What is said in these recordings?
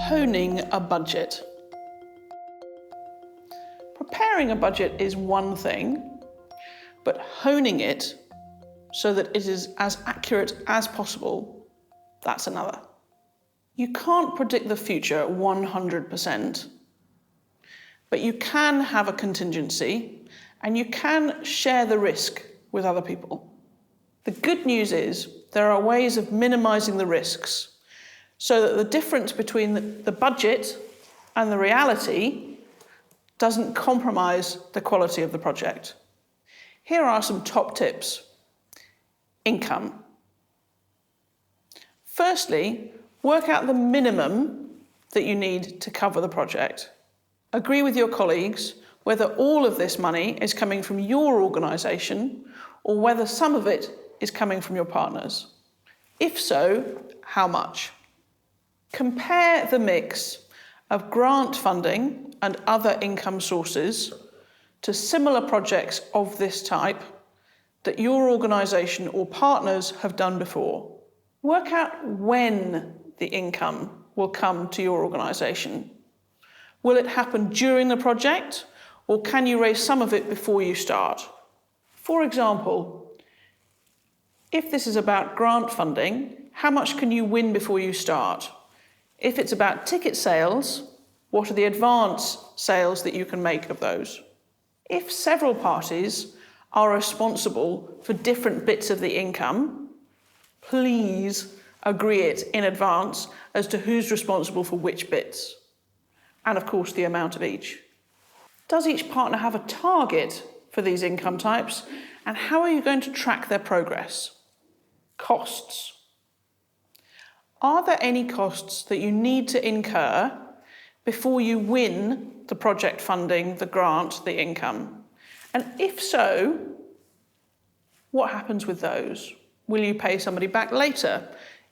Honing a budget. Preparing a budget is one thing, but honing it so that it is as accurate as possible, that's another. You can't predict the future 100%, but you can have a contingency and you can share the risk with other people. The good news is there are ways of minimizing the risks so that the difference between the budget and the reality doesn't compromise the quality of the project. Here are some top tips. Income. Firstly, work out the minimum that you need to cover the project. Agree with your colleagues whether all of this money is coming from your organisation or whether some of it is coming from your partners. If so, how much? Compare the mix of grant funding and other income sources to similar projects of this type that your organisation or partners have done before. Work out when the income will come to your organisation. Will it happen during the project, or can you raise some of it before you start? For example, if this is about grant funding, how much can you win before you start? If it's about ticket sales, what are the advance sales that you can make of those? If several parties are responsible for different bits of the income, please agree it in advance as to who's responsible for which bits, and of course the amount of each. Does each partner have a target for these income types, and how are you going to track their progress? Costs. Are there any costs that you need to incur before you win the project funding, the grant, the income? And if so, what happens with those? Will you pay somebody back later?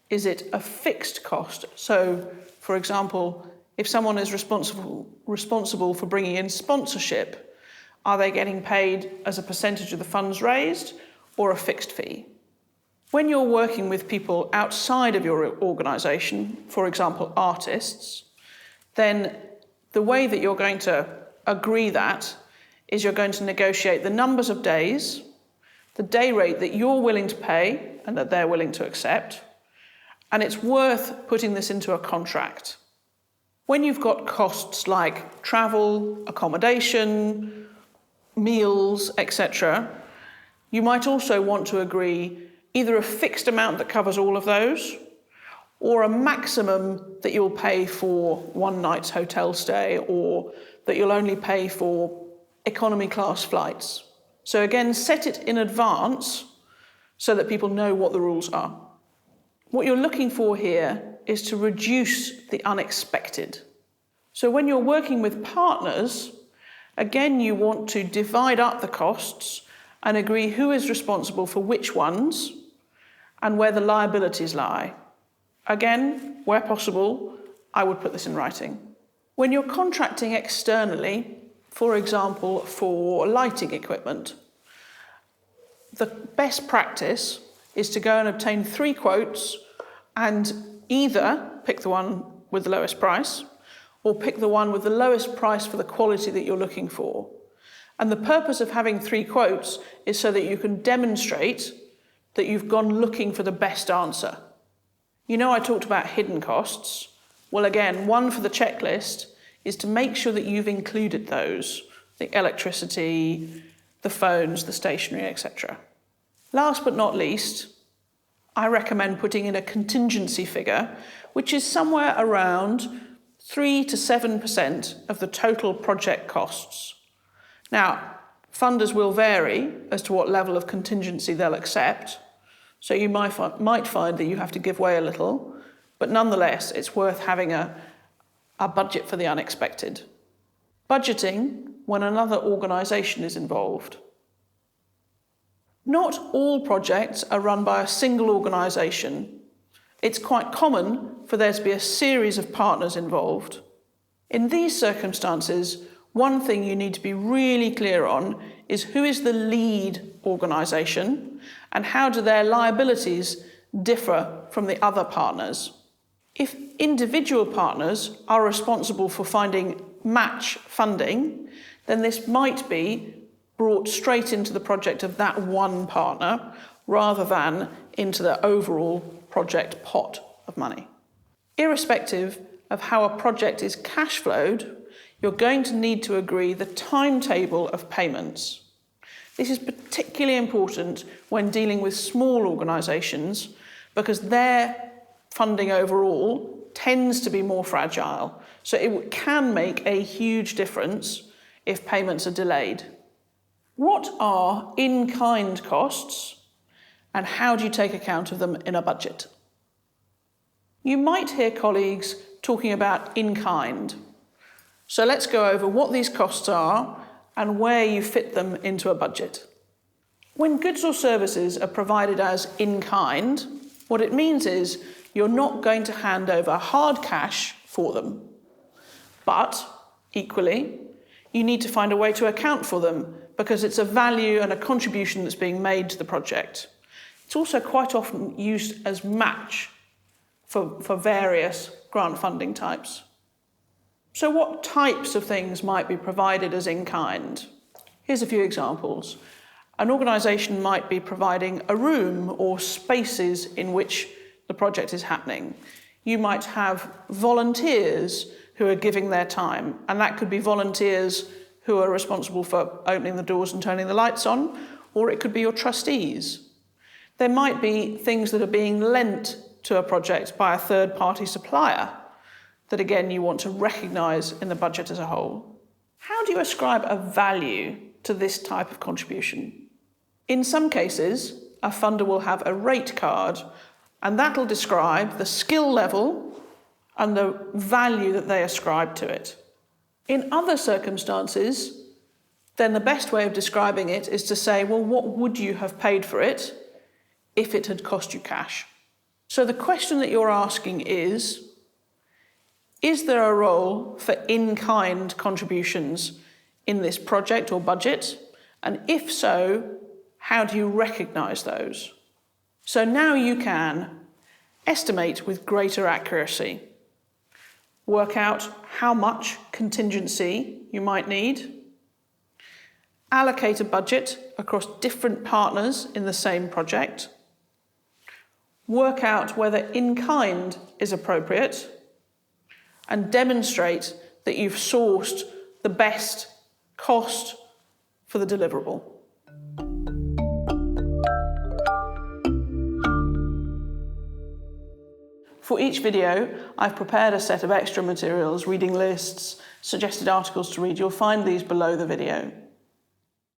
Is it a fixed cost? So, for example, if someone is responsible for bringing in sponsorship, are they getting paid as a percentage of the funds raised or a fixed fee? When you're working with people outside of your organisation, for example, artists, then the way that you're going to agree that is you're going to negotiate the numbers of days, the day rate that you're willing to pay and that they're willing to accept, and it's worth putting this into a contract. When you've got costs like travel, accommodation, meals, etc., you might also want to agree either a fixed amount that covers all of those, or a maximum that you'll pay for one night's hotel stay, or that you'll only pay for economy class flights. So again, set it in advance so that people know what the rules are. What you're looking for here is to reduce the unexpected. So when you're working with partners, again, you want to divide up the costs and agree who is responsible for which ones and where the liabilities lie. Again, where possible, I would put this in writing. When you're contracting externally, for example, for lighting equipment, the best practice is to go and obtain 3 quotes and either pick the one with the lowest price or pick the one with the lowest price for the quality that you're looking for. And the purpose of having 3 quotes is so that you can demonstrate that you've gone looking for the best answer. You know, I talked about hidden costs. Well, again, one for the checklist is to make sure that you've included those, the electricity, the phones, the stationery, etc. Last but not least, I recommend putting in a contingency figure, which is somewhere around 3 to 7% of the total project costs. Now, funders will vary as to what level of contingency they'll accept, so you might find that you have to give way a little, but nonetheless, it's worth having a budget for the unexpected. Budgeting when another organisation is involved. Not all projects are run by a single organisation. It's quite common for there to be a series of partners involved. In these circumstances, one thing you need to be really clear on is who is the lead organisation and how do their liabilities differ from the other partners. If individual partners are responsible for finding match funding, then this might be brought straight into the project of that one partner rather than into the overall project pot of money. Irrespective of how a project is cash flowed, you're going to need to agree the timetable of payments. This is particularly important when dealing with small organisations because their funding overall tends to be more fragile. So it can make a huge difference if payments are delayed. What are in-kind costs and how do you take account of them in a budget? You might hear colleagues talking about in-kind. So let's go over what these costs are and where you fit them into a budget. When goods or services are provided as in-kind, what it means is you're not going to hand over hard cash for them. But, equally, you need to find a way to account for them because it's a value and a contribution that's being made to the project. It's also quite often used as match for various grant funding types. So what types of things might be provided as in-kind? Here's a few examples. An organisation might be providing a room or spaces in which the project is happening. You might have volunteers who are giving their time, and that could be volunteers who are responsible for opening the doors and turning the lights on, or it could be your trustees. There might be things that are being lent to a project by a third-party supplier that, again, you want to recognise in the budget as a whole. How do you ascribe a value to this type of contribution? In some cases, a funder will have a rate card, and that'll describe the skill level and the value that they ascribe to it. In other circumstances, then the best way of describing it is to say, well, what would you have paid for it if it had cost you cash? So the question that you're asking is there a role for in-kind contributions in this project or budget? And if so, how do you recognise those? So now you can estimate with greater accuracy, work out how much contingency you might need, allocate a budget across different partners in the same project, work out whether in-kind is appropriate, and demonstrate that you've sourced the best cost for the deliverable. For each video, I've prepared a set of extra materials, reading lists, suggested articles to read. You'll find these below the video.